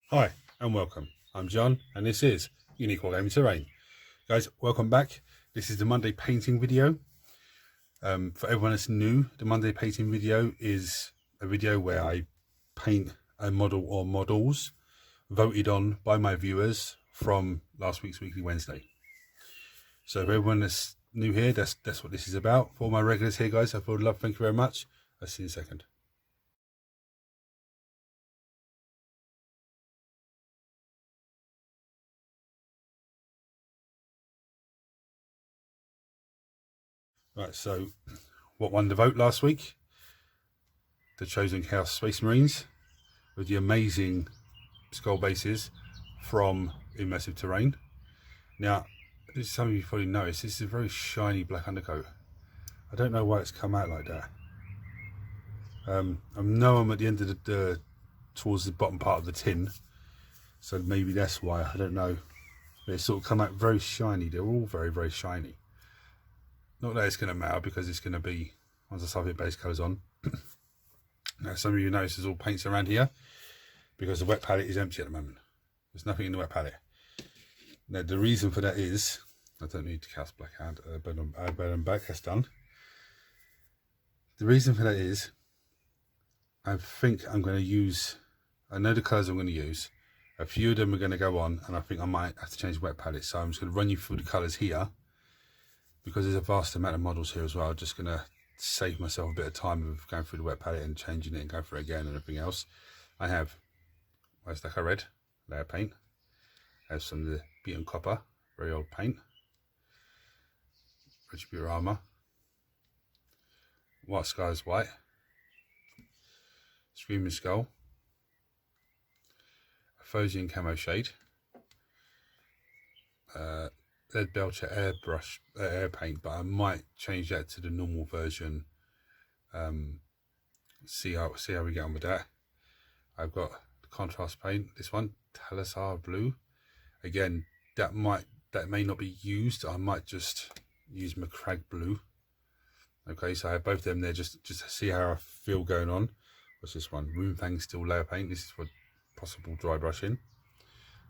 Hi and welcome. I'm John and this is Unique Wargaming Terrain. Guys, welcome back. This is the Monday painting video. For everyone that's new, the Monday painting video is a video where I paint a model or models voted on by my viewers from last week's Weekly Wednesday. So for everyone that's new here, that's what this is about. For all my regulars here, guys, I would love, thank you very much. I'll see you in a second. Right, so what won the vote last week? The Chosen Chaos Space Marines with the amazing skull bases from Immersive Terrain. Now, this is something you've probably noticed. This is a very shiny black undercoat. I don't know why it's come out like that. I know I'm at the end of towards the bottom part of the tin, so maybe that's why. I don't know. But it's sort of come out very shiny. They're all very, very shiny. Not that it's going to matter because it's going to be, once I start putting base colours on. Now, some of you notice there's all paints around here because the wet palette is empty at the moment. There's nothing in the wet palette. Now, the reason for that is, I don't need to cast black hand, bed and back, that's done. The reason for that is, I think I'm going to use, I know the colours I'm going to use. A few of them are going to go on, and I think I might have to change the wet palette. So I'm just going to run you through the colours here, because there's a vast amount of models here as well. I'm just going to save myself a bit of time of going through the wet palette and changing it and going through it again and everything else. I have Westaka Red layer paint. I have some of the beaten copper, very old paint. Retributor armor. White Skies White. Screaming Skull. Phosian Camo Shade. Lead Belcher airbrush air paint, but I might change that to the normal version. See how we get on with that. I've got the contrast paint. This one, Talisar Blue. Again, that may not be used. I might just use McCrag Blue. Okay, so I have both of them there just to see how I feel going on. What's this one? Runefang Steel Layer Paint. This is for possible dry brushing.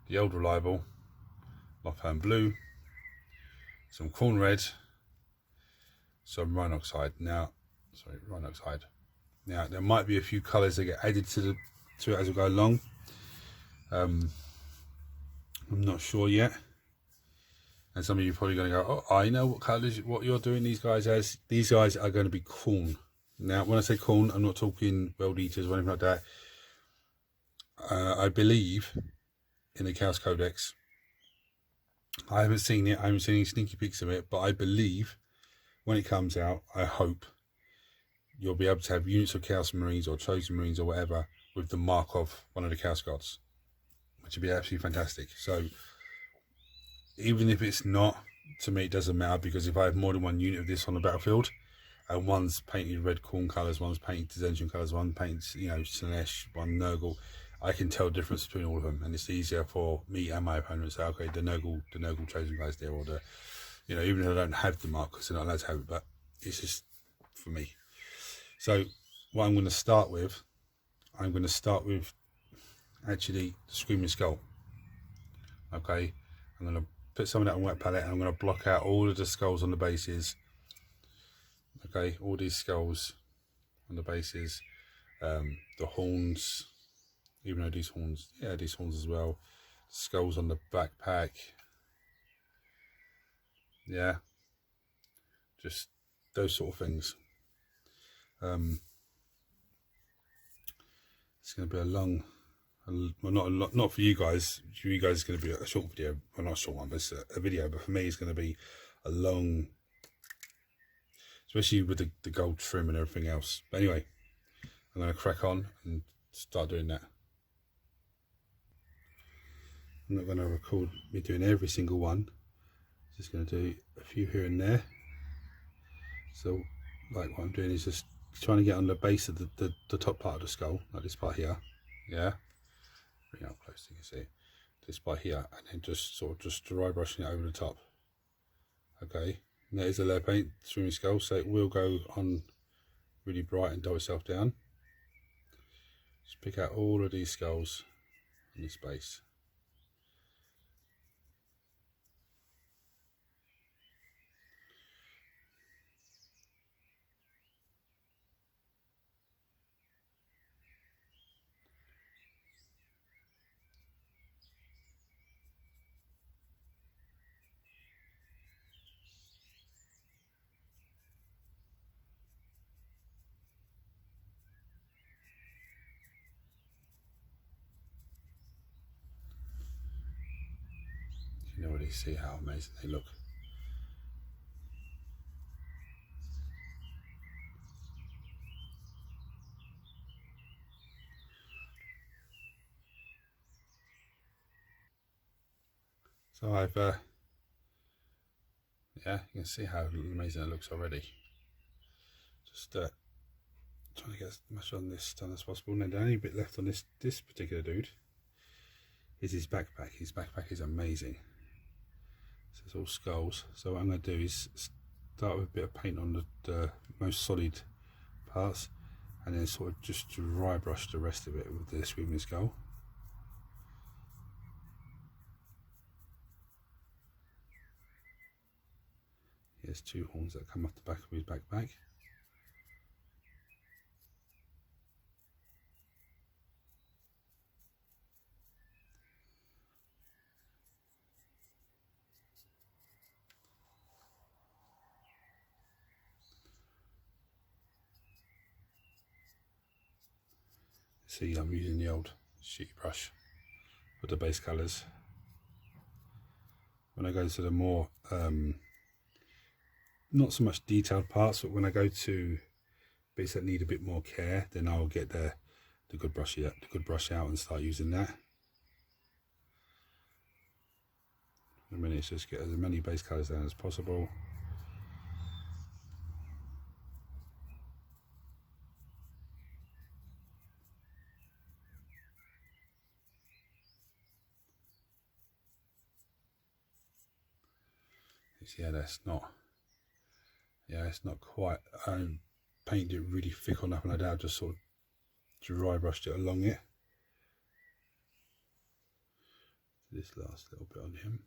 The Old Reliable Lothern Blue. Some Corn Red. Some Rhinoxide. Now, there might be a few colours that get added to it as we go along. I'm not sure yet. And some of you are probably going to go, oh, I know what colours, what you're doing these guys as. These guys are going to be corn. Now, when I say corn, I'm not talking World Eaters or anything like that. I believe in the Chaos Codex. I haven't seen it. I haven't seen any sneaky peeks of it. But I believe when it comes out, I hope you'll be able to have units of Chaos Marines or Chosen Marines or whatever with the mark of one of the Chaos Gods, which would be absolutely fantastic. So even if it's not, to me it doesn't matter, because if I have more than one unit of this on the battlefield and one's painted red corn colours, one's painted Zension colours, one painted, Slanesh, one Nurgle, I can tell the difference between all of them, and it's easier for me and my opponent to say, okay, the Nurgle Chosen guys there, or the, even if I don't have the mark because they're not allowed to have it, but it's just for me. So what I'm going to start with, actually the Screaming Skull. Okay, I'm going to put some of that on wet palette and I'm going to block out all of the skulls on the bases. Okay, all these skulls on the bases, the horns, even though these horns as well, skulls on the backpack. Yeah, just those sort of things. It's going to be a long, well, not for you guys. For you guys, it's going to be a short video. Well, not a short one, but it's a video. But for me, it's going to be a long, especially with the gold trim and everything else. But anyway, I'm going to crack on and start doing that. I'm not going to record me doing every single one. Just going to do a few here and there. So, like what I'm doing is just trying to get on the base of the top part of the skull, like this part here. Yeah. Bring it up close so you can see this part here, and then just dry brushing it over the top. Okay. And there's the layer paint Screaming Skull, so it will go on really bright and dull itself down. Just pick out all of these skulls in this base. You can already see how amazing they look. So I've, yeah, you can see how amazing it looks already. Just trying to get as much on this done as possible. Now the only bit left on this particular dude is his backpack. His backpack is amazing. So it's all skulls. So what I'm going to do is start with a bit of paint on the most solid parts, and then sort of just dry brush the rest of it with the screaming skull. Here's two horns that come off the back of his backpack. See, I'm using the old sheet brush for the base colours. When I go to the more not so much detailed parts, but when I go to bits that need a bit more care, then I'll get the good brush out and start using that. In a minute, it's just get as many base colours down as possible. Yeah, it's not quite, painted it really thick on up and I just sort of dry brushed it along it. This last little bit on him.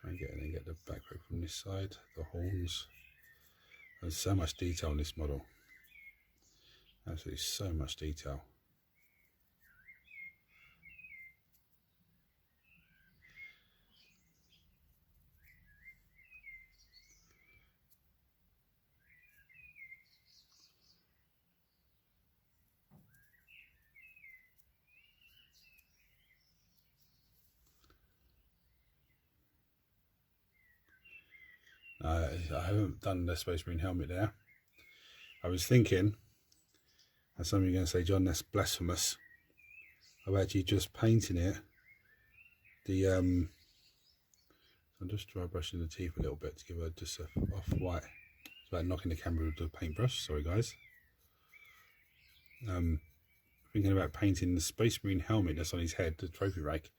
Try and get the backpack from this side, the horns. There's so much detail in this model. Absolutely so much detail. I haven't done the Space Marine helmet there. I was thinking, and some of you are going to say, John, that's blasphemous, of actually just painting it. I'm just dry brushing the teeth a little bit to give her just a off-white. It's about knocking the camera with the paintbrush, sorry guys. Thinking about painting the Space Marine helmet that's on his head, the trophy rake,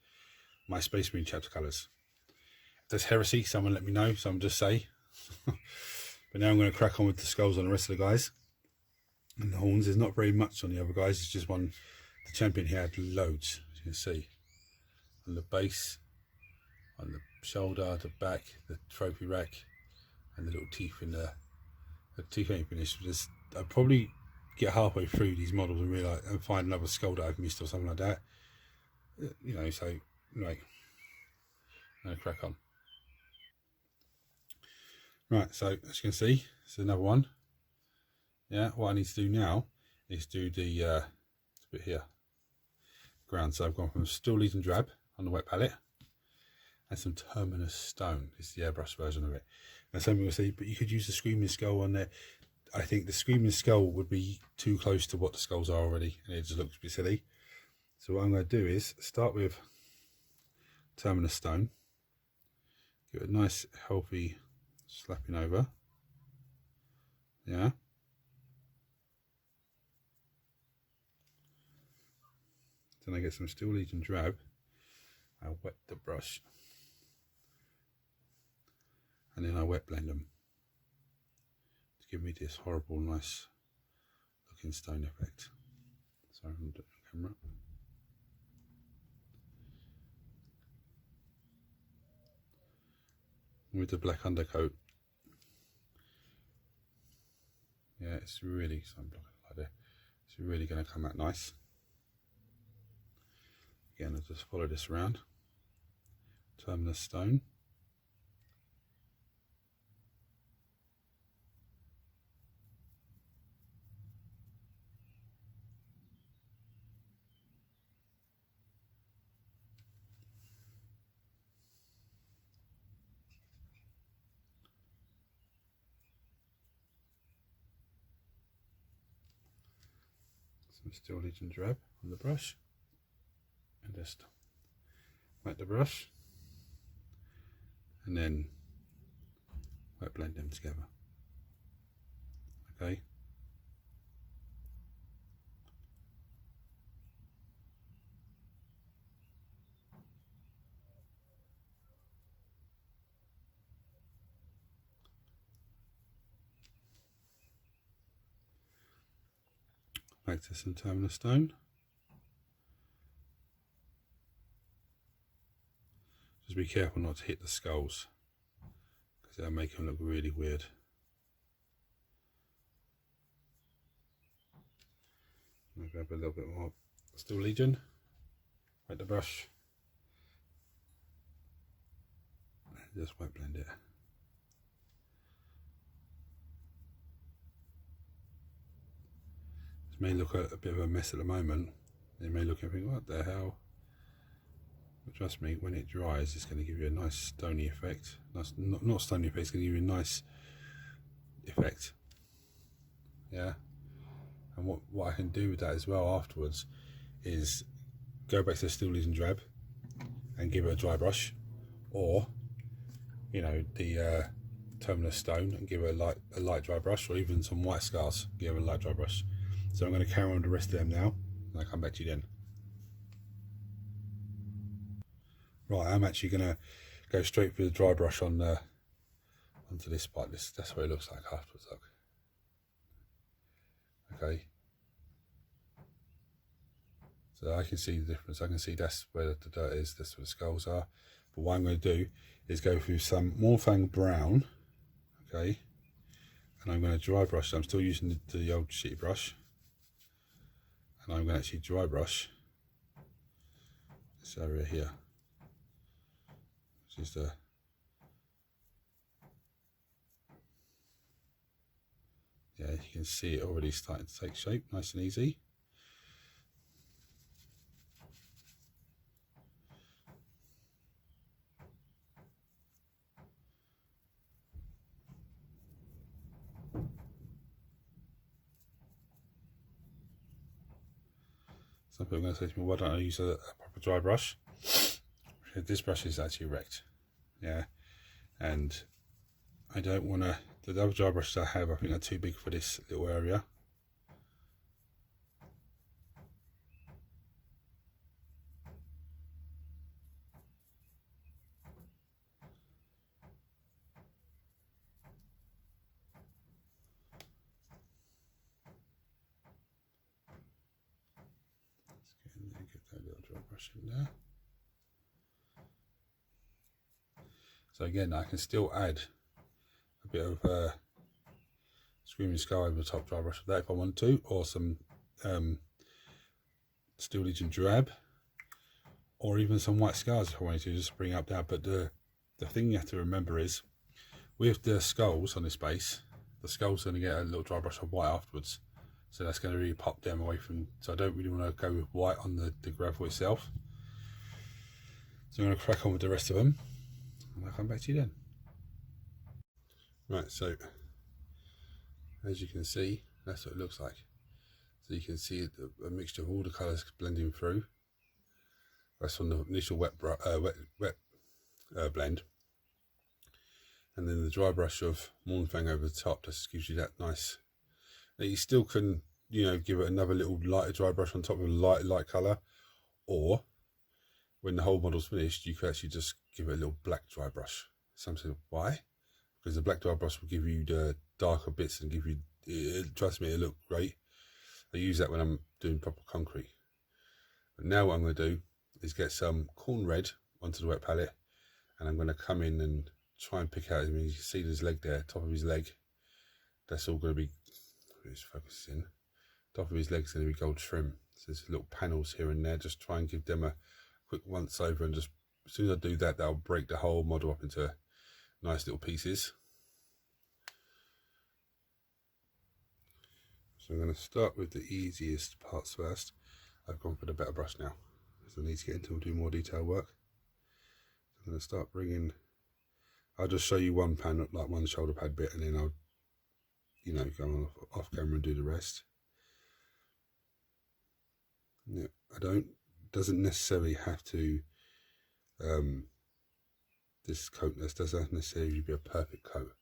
my Space Marine chapter colours. If there's heresy, someone let me know, someone just say. But now I'm going to crack on with the skulls on the rest of the guys. And the horns, there's not very much on the other guys, it's just one. The champion here had loads, as you can see. On the base, on the shoulder, the back, the trophy rack, and the little teeth in the teeth ain't finished. I'll probably get halfway through these models and realise and find another skull that I've missed or something like that. You know, so anyway, I'm going to crack on. Right, so as you can see, it's another one. Yeah, what I need to do now is do the bit here, ground. So I've gone from Steel Legion Drab on the wet palette and some Terminus Stone. It's the airbrush version of it. Now some people say, but you could use the Screaming Skull on there. I think the Screaming Skull would be too close to what the skulls are already, and it just looks a bit silly. So what I'm going to do is start with Terminus Stone, give it a nice healthy slapping over. Yeah. Then I get some Steel Legion Drab. I wet the brush, and then I wet blend them to give me this horrible, nice looking stone effect. Sorry, I'm doing the camera. with the black undercoat. Yeah, it's really it's really going to come out nice. Again, I'll just follow this around. Terminus stone. Some Steel Legion drab on the brush, and just wet the brush, and then wet blend them together. Okay. Back to some terminus stone. Just be careful not to hit the skulls, because they'll make them look really weird. I'll grab a little bit more Steel Legion, wet the brush, and just wet blend it. It may look a bit of a mess at the moment. You may look and think, what the hell? But trust me, when it dries, it's going to give you a nice stony effect. Nice, not stony effect, it's going to give you a nice effect. Yeah. And what I can do with that as well afterwards is go back to the Steel Legion drab and give it a dry brush, or you know, the terminus stone and give it a light dry brush, or even some white scars, give it a light dry brush. So I'm going to carry on with the rest of them now, and I'll come back to you then. Right, I'm actually going to go straight for the dry brush on onto this part. That's what it looks like afterwards. Look. Okay. So I can see the difference. I can see that's where the dirt is, that's where the skulls are. But what I'm going to do is go through some Mornfang brown, okay, and I'm going to dry brush. I'm still using the old shitty brush, and I'm going to actually dry brush this area here, which is the yeah, you can see it already starting to take shape, nice and easy. Some people are going to say to me, why don't I use a proper dry brush? This brush is actually wrecked, yeah, and I don't want to, the other dry brushes I have, I think are too big for this little area. Let's get that little dry brush in there. So again, I can still add a bit of Screaming Skull over the top dry brush of that if I want to, or some Steel Legion drab, or even some white scars if I wanted to, just bring up that. But the thing you have to remember is, with the skulls on this base, the skull's going to get a little dry brush of white afterwards, so that's going to really pop them away from, so I don't really want to go with white on the gravel itself. So I'm going to crack on with the rest of them, and I'll come back to you then. Right, so as you can see, that's what it looks like. So you can see a mixture of all the colours blending through. That's from the initial wet blend, and then the dry brush of Mornfang over the top just gives you that nice. Now you still can, you know, give it another little lighter dry brush on top of a light colour, or when the whole model's finished, you can actually just give it a little black dry brush. Some say, why? Because the black dry brush will give you the darker bits and give you, trust me, it'll look great. I use that when I'm doing proper concrete. But now what I'm going to do is get some corn red onto the wet palette, and I'm going to come in and try and pick out. I mean, you can see his leg there, top of his leg. That's all going to be, just focus in. Top of his leg's going to be gold trim. So there's little panels here and there. Just try and give them a quick once over, and just as soon as I do that, that'll break the whole model up into nice little pieces. So I'm going to start with the easiest parts first. I've gone for the better brush now, because I need to get into and do more detail work. So I'm going to start bringing, I'll just show you one pan, like one shoulder pad bit, and then I'll, you know, go off camera and do the rest. Yeah, doesn't necessarily have to, this coat doesn't necessarily be a perfect coat.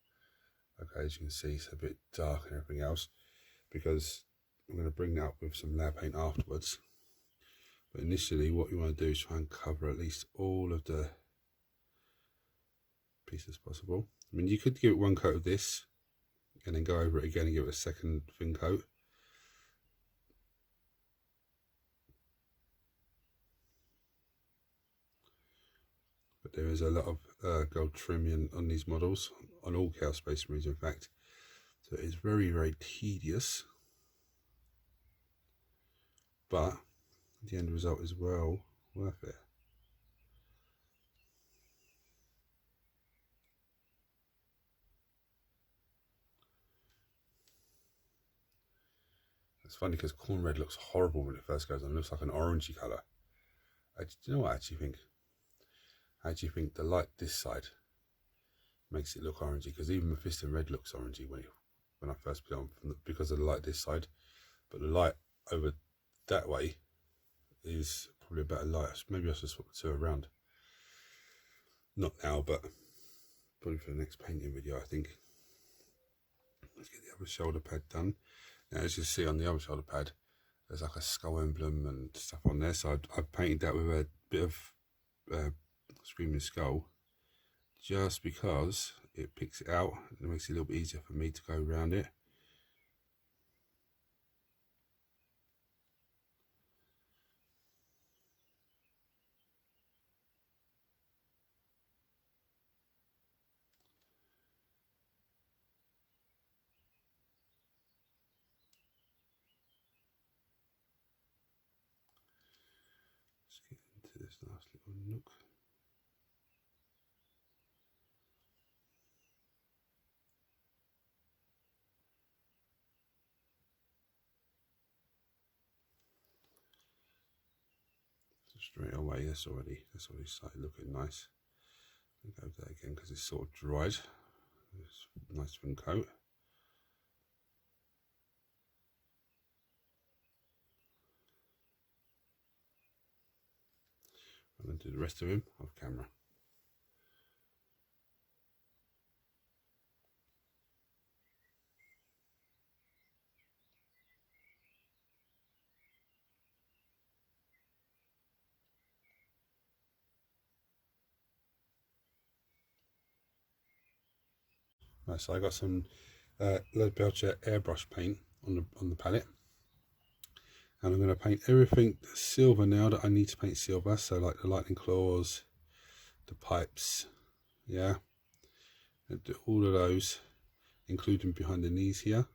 Okay, as you can see, it's a bit dark and everything else, because I'm going to bring that up with some layer paint afterwards. But initially what you want to do is try and cover at least all of the pieces possible. I mean, you could give it one coat of this and then go over it again and give it a second thin coat. But there is a lot of gold trim on these models, on all Chaos Space Marines in fact. So it's very, very tedious. But the end result is well worth it. It's funny because corn red looks horrible when it first goes on. It looks like an orangey colour. Do you know what I actually think? I actually think the light this side makes it look orangey, because even Mephiston red looks orangey when I first put it on, because of the light this side. But the light over that way is probably a better light. Maybe I should swap the two around. Not now, but probably for the next painting video, I think. Let's get the other shoulder pad done. Now, as you see on the other shoulder pad, there's like a skull emblem and stuff on there. So I've painted that with a bit of Screaming Skull, just because it picks it out and it makes it a little bit easier for me to go around it. Let's get into this nice little nook. So straight away, that's already started looking nice. I'll go over that again because it's sort of dried. It's a nice thin coat. I'm going to do the rest of him off camera. Right, so I got some lead belcher airbrush paint on the palette, and I'm going to paint everything silver now that I need to paint silver. So like the lightning claws, the pipes, yeah, and do all of those, including behind the knees here.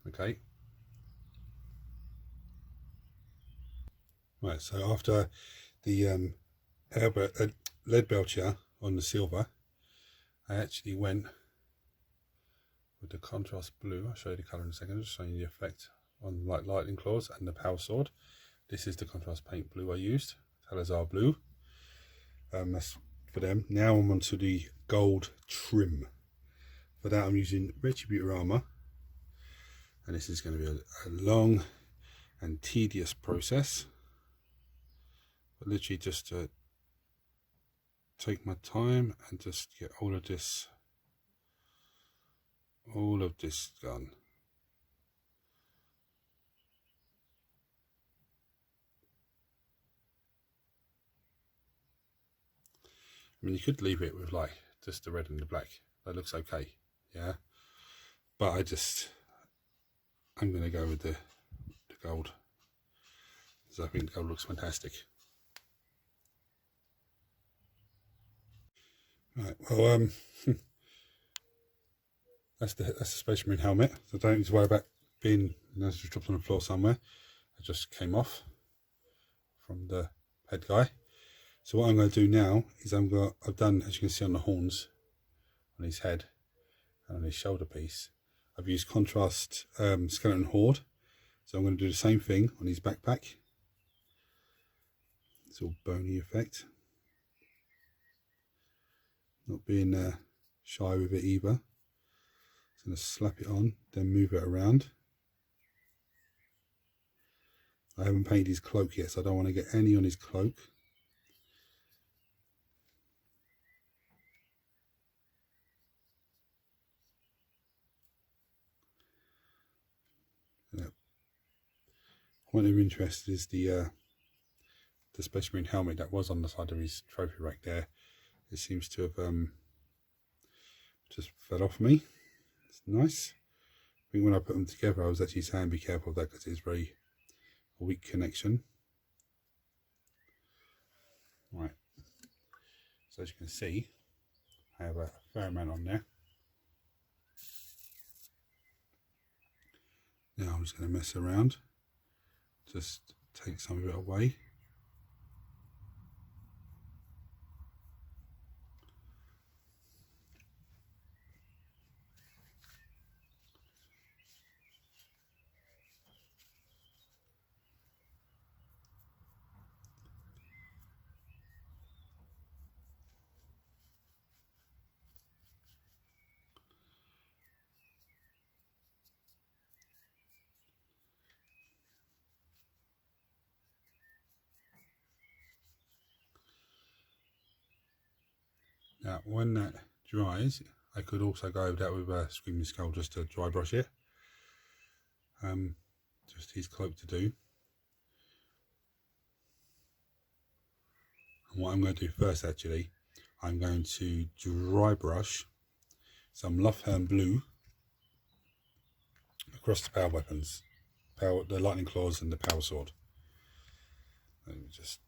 Okay. Right, so after the lead belcher on the silver, I actually went with the contrast blue. I'll show you the colour in a second, just showing you the effect on like lightning claws and the power sword. This is the contrast paint blue I used, Talazar blue. That's for them. Now I'm onto the gold trim. For that I'm using Retributor armour, and this is going to be a long and tedious process, but literally just to take my time and just get all of this done. I mean, you could leave it with like just the red and the black. That looks okay, yeah. But I'm going to go with the gold, because I think the gold looks fantastic. Right, well, that's the Space Marine helmet. So don't need to worry about being just dropped on the floor somewhere. It just came off from the head guy. So what I'm going to do now is I've done, as you can see on the horns, on his head and on his shoulder piece, I've used contrast skeleton horde. So I'm going to do the same thing on his backpack. It's all bony effect. Not being shy with it either. Just going to slap it on, then move it around. I haven't painted his cloak yet, so I don't want to get any on his cloak. Point of interest is the Space Marine helmet that was on the side of his trophy rack there. It seems to have just fell off me. It's nice. I think when I put them together, I was actually saying be careful of that because it's very a weak connection. Right. So as you can see, I have a fair amount on there. Now I'm just going to mess around. Just take some of it away. Now, when that dries, I could also go over that with a Screaming Skull just to dry brush it. Just his cloak to do. And what I'm going to do first, actually, I'm going to dry brush some Lothern blue across the power weapons, the lightning claws and the power sword. Let me just.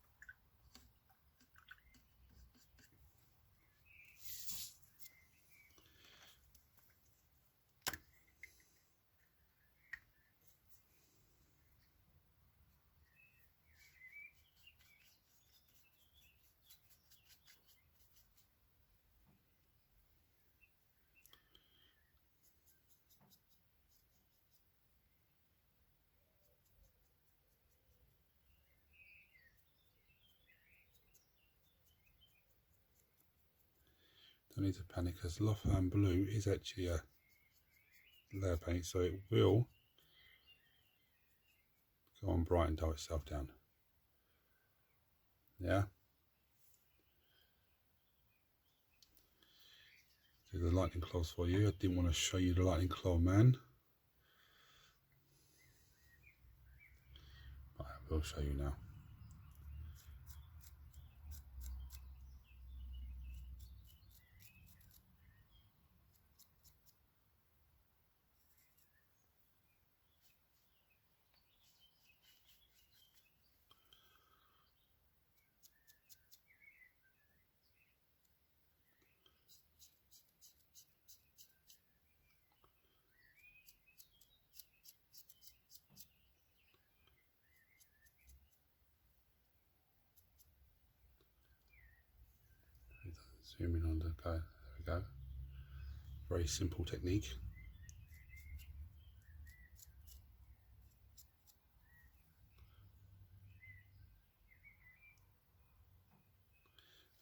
Don't need to panic because Lothern blue is actually a layer paint, so it will go on bright and dull itself down. Yeah. Do the lightning claws for you. I didn't want to show you the lightning claw man, but I will show you now. Zoom in on the guy. There we go. Very simple technique.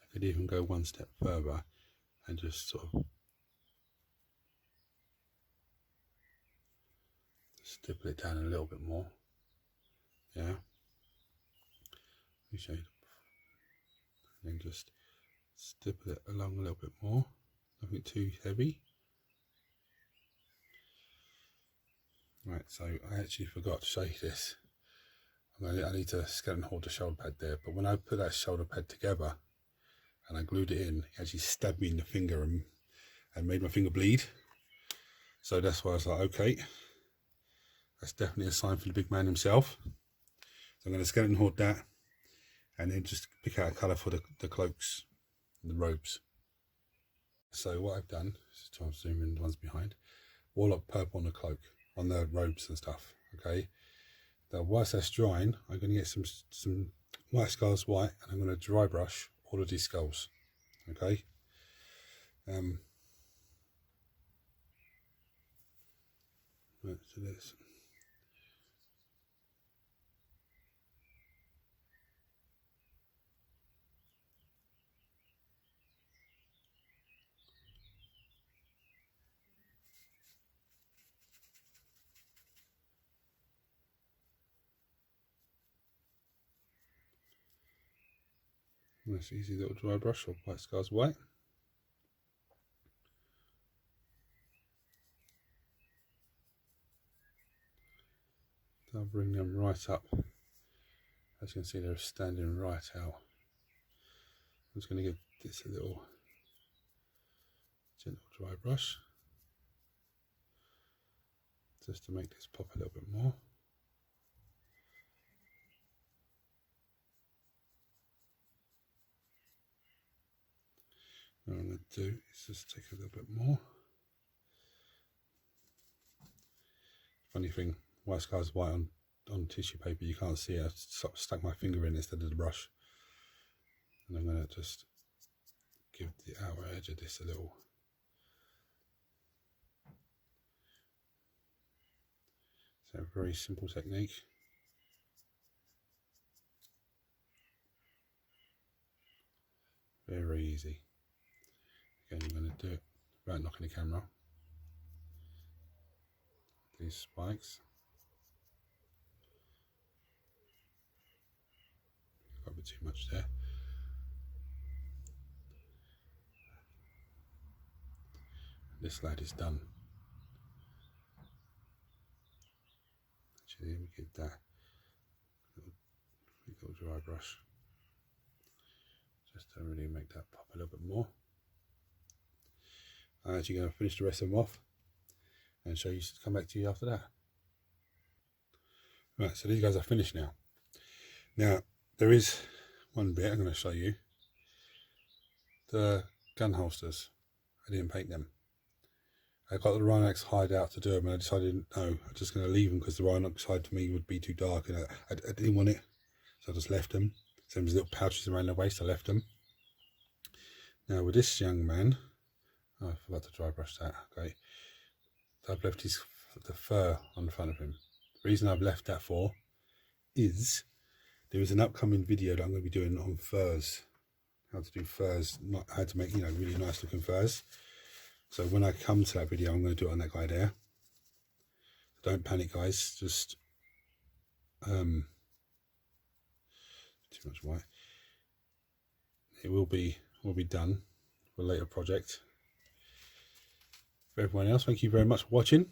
I could even go one step further and just sort of stipple it down a little bit more. Yeah. Let me show you. And then just stipple it along a little bit more. Nothing too heavy. Right, so I actually forgot to show you this. I need to skeleton hold the shoulder pad there, but when I put that shoulder pad together and I glued it in, it actually stabbed me in the finger and made my finger bleed. So that's why I was like, okay, that's definitely a sign for the big man himself. So I'm going to skeleton hold that and then just pick out a colour for the cloaks and the robes. So what I've done, just try and zoom in the ones behind, Warlock purple on the cloak, on the robes and stuff. Okay. Now whilst that's drying, I'm going to get some white scars white, and I'm going to dry brush all of these skulls. Okay. Let's do this. Nice easy little dry brush of white scars white. I'll bring them right up. As you can see, they're standing right out. I'm just going to give this a little gentle dry brush, just to make this pop a little bit more. What I'm going to do is just take a little bit more. Funny thing, white scars white on tissue paper, you can't see it. I stuck my finger in instead of the brush. And I'm going to just give the outer edge of this a little. So a very simple technique. Very easy. Again, I'm going to do it without knocking the camera. These spikes. Got a bit too much there. This lad is done. Actually, we give that a little dry brush, just to really make that pop a little bit more. I'm actually going to finish the rest of them off and show you, come back to you after that. Right, so these guys are finished now. Now, there is one bit I'm going to show you. The gun holsters, I didn't paint them. I got the Rhinox hide out to do them, and I decided, no, I'm just going to leave them because the Rhinox hide to me would be too dark, and I didn't want it, so I just left them. Same as little pouches around the waist, I left them. Now with this young man, oh, I forgot to dry brush that, okay. I've left the fur on the front of him. The reason I've left that for is there is an upcoming video that I'm going to be doing on furs, how to do furs, how to make, you know, really nice looking furs. So when I come to that video, I'm going to do it on that guy there. Don't panic, guys. Just too much white. It will be done for a later project. For everyone else, thank you very much for watching.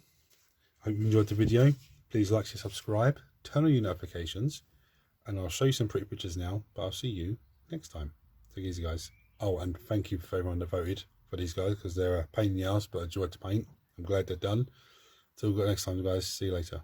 I hope you enjoyed the video. Please like and subscribe. Turn on your notifications, and I'll show you some pretty pictures now. But I'll see you next time. Take it easy, guys. Oh, and thank you for everyone that voted for these guys, because they're a pain in the ass but a joy to paint. I'm glad they're done. Till next time, guys. See you later.